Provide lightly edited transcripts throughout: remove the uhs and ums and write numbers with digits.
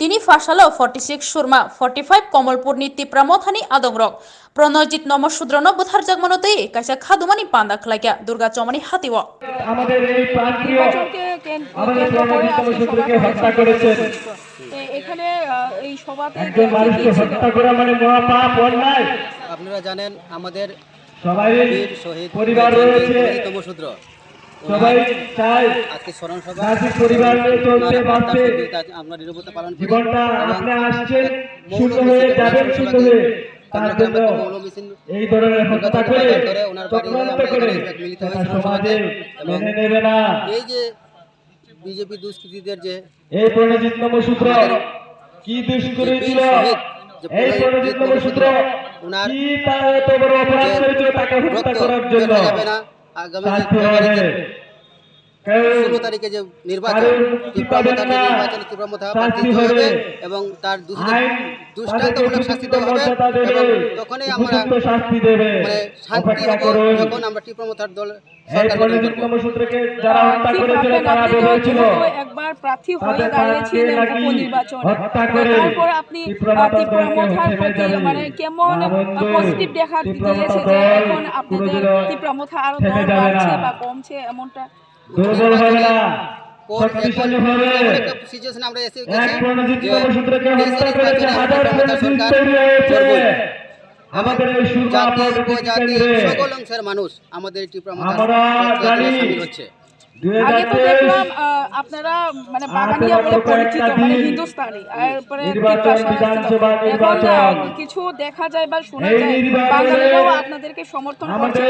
তিনি ফাসালো 46 সুরমা 45 কমলপুর নীতি প্রামথানি আদংরক প্রণজিৎ নমশূদ্রন বুথার জাগমানতে কাইসা খাদুমানি পান্দা খলাইকা দুর্গা চমানি হাতিও আমাদের এই প্রান্তীয় আমাদের প্রণজিৎ নমশূদ্রকে হত্যা করেছেন। এখানে এই সভাতে একজন মানুষকে হত্যা করা মানে মহাপাপ অন্যায়। আপনারা জানেন আমাদের সবাই শহীদ পরিবার রয়েছে, তমশূদ্র সবাই চাই আজকে স্মরণ সভা পরিবার নিয়ে চলতে বাঁচতে আমরা নিরবতা পালন করি। জীবনটা আপনি আসছেন সুন্দর হয়ে যাবেন সুন্দর হয়ে, তার জন্য এই ধরনের হত্যা করে চক্রান্ত করে সমাজে মেনে নেবে না। এই যে বিজেপি দুষ্কৃতীদের যে এই প্রণজিৎ নমশূদ্র কি দুষ্কৃতি ছিল, এই প্রণজিৎ নমশূদ্র কি তার এত বড় অপরাধ করেছিল তাকে হত্যা করার জন্য। আগামী 16 তারিখে যে নির্বাচন হবে এবং তার দৃষ্টান্তমূলক শাস্তি দেওয়া হবে এবং তখনই আমরা শান্তি যখন আমরা টিপ্রমথার দল একবার প্রার্থী হয়ে দাঁড়িয়েছিলেন উপনির্বাচনে, তারপর আপনি টিপ্রমথার প্রতি মানে কেমন পজিটিভ দেখা দিয়েছে যে এখন আপনাদের টিপ্রমথা আরো দর বাড়ছে বা কমছে এমনটা? দুর্বল হবে না, শক্তিশালী হবে। সিচুয়েশন আমরা এসে আমাদের সকল অংশের মানুষ আমাদের হচ্ছে। আগে তো দেখলাম আপনারা মানে বাগানিয়া বলে পরিচিত, মানে হিন্দুস্তানি, এরপরে এখন কিছু দেখা যায় বা শোনা যায় বাঙালিরাও আপনাদেরকে সমর্থন করছে।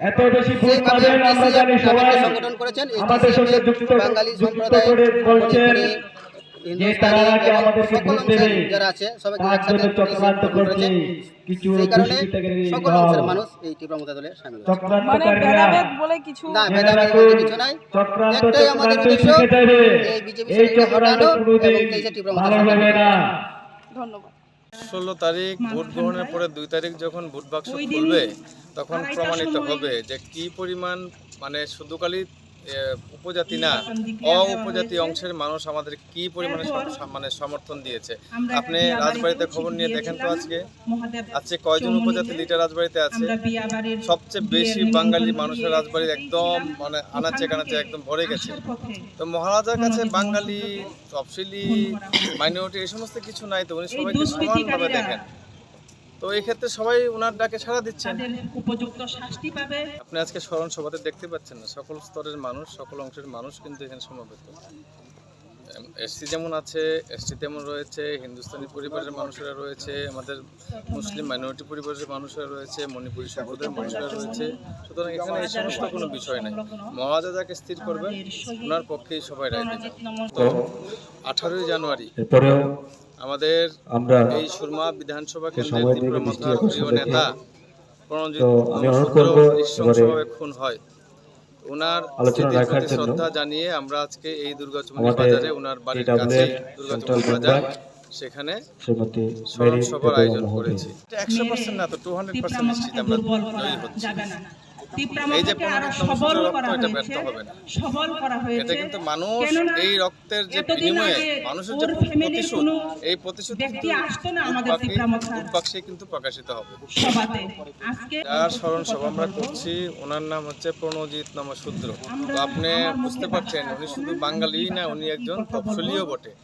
এত বেশি ভোট পাবেন আমরা জানি, সবাই আমাদের সঙ্গে যুক্ত বলছেন যে তারা আগে আমাদেরকে ভোট দেবে, তার জন্য চক্রান্ত করছে কিছু মানুষ এই টিপ্রমথা দলে শামিল হচ্ছে। চক্রান্তকারীরা বলে কিছু না, ভেদাভেদ বলে কিছু নাই, একটাই আমাদের উদ্দেশ্য এই বিজেপি হটানো এবং এই টিপ্রমথা হবে না। ধন্যবাদ। 16 তারিখ ভোট গ্রহণের পরে 2 তারিখ যখন ভোট বাক্স খুলবে তখন প্রমাণিত হবে যে কি পরিমাণ মানে শুধু খালি উপজাতি না উপজাতি অংশের মানুষ আমাদের কি পরিমাণে মানে সমর্থন দিয়েছে। আপনি রাজবাড়িতে খবর নিয়ে দেখেন তো আজকে কয়জন উপজাতি লিডার রাজবাড়িতে আছে। সবচেয়ে বেশি বাঙালি মানুষের রাজবাড়ির একদম মানে আনাচে কানাচে একদম ভরে গেছে। তো মহারাজার কাছে বাঙালি তফসিলি মাইনরিটি এই সমস্ত কিছু নাই, তো উনি সবাইকে সমানভাবে দেখেন। তো এই ক্ষেত্রে সবাই ওনার ডাকে সাড়া দিচ্ছেন। আপনি আজকে স্মরণ সভাতে দেখতে পাচ্ছেন না, সকল স্তরের মানুষ সকল অংশের মানুষ কিন্তু এখানে সমবেত। এসসি যেমন আছে, এসটি তেমন রয়েছে, হিন্দুস্তানি পরিবারের মানুষেরা রয়েছে, আমাদের মুসলিম মাইনরিটি পরিবারের মানুষেরা রয়েছে, মণিপুরী সম্প্রদায়ের মানুষেরা রয়েছে। সুতরাং এখানে এই সমস্ত কোনো বিষয় নাই। মহারাজা যাকে স্থির করবেন ওনার পক্ষেই সবাই রায় দেবেন। তো 18ই জানুয়ারি আমাদের এই সুরমা বিধানসভা কেন্দ্রের তীব্রমাত্রার প্রিয় নেতা প্রণজিৎ নৃশংসভাবে খুন হয়। ওনার স্মৃতির প্রতি শ্রদ্ধা জানিয়ে আমরা আজকে এই দুর্গাচমনি বাজারে ওনার বাড়ির কাছে দুর্গাচমনি বাজার সেখানে স্মরণ সভার আয়োজন করেছি। 100% না তো 200% নিশ্চিত আমরা জয়ী হচ্ছি। এই যে রক্ত এটা ব্যর্থ হবে না, এটা কিন্তু মানুষ এই রক্তের যে বিনিময়ে মানুষের যে প্রতিশোধ, এই প্রতিশোধ বাক্সে কিন্তু প্রকাশিত হবে। যার স্মরণ সভা আমরা করছি ওনার নাম হচ্ছে প্রণজিৎ নমশূদ্র। তো আপনি বুঝতে পারছেন উনি শুধু বাঙালিই না, উনি একজন তফসিলীও বটে।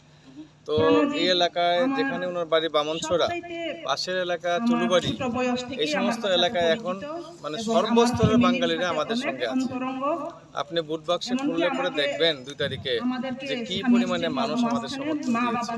তো এই এলাকায় যেখানে ওনার বাড়ি বামনছড়া, পাশের এলাকা চুলুবাড়ি, এই সমস্ত এলাকায় এখন মানে সর্বস্তরের বাঙালিরা আমাদের সঙ্গে আছে। আপনি ভোট বাক্সে খুললে পরে দেখবেন 2 তারিখে যে কি পরিমাণে মানুষ আমাদের সমর্থন দিয়েছে।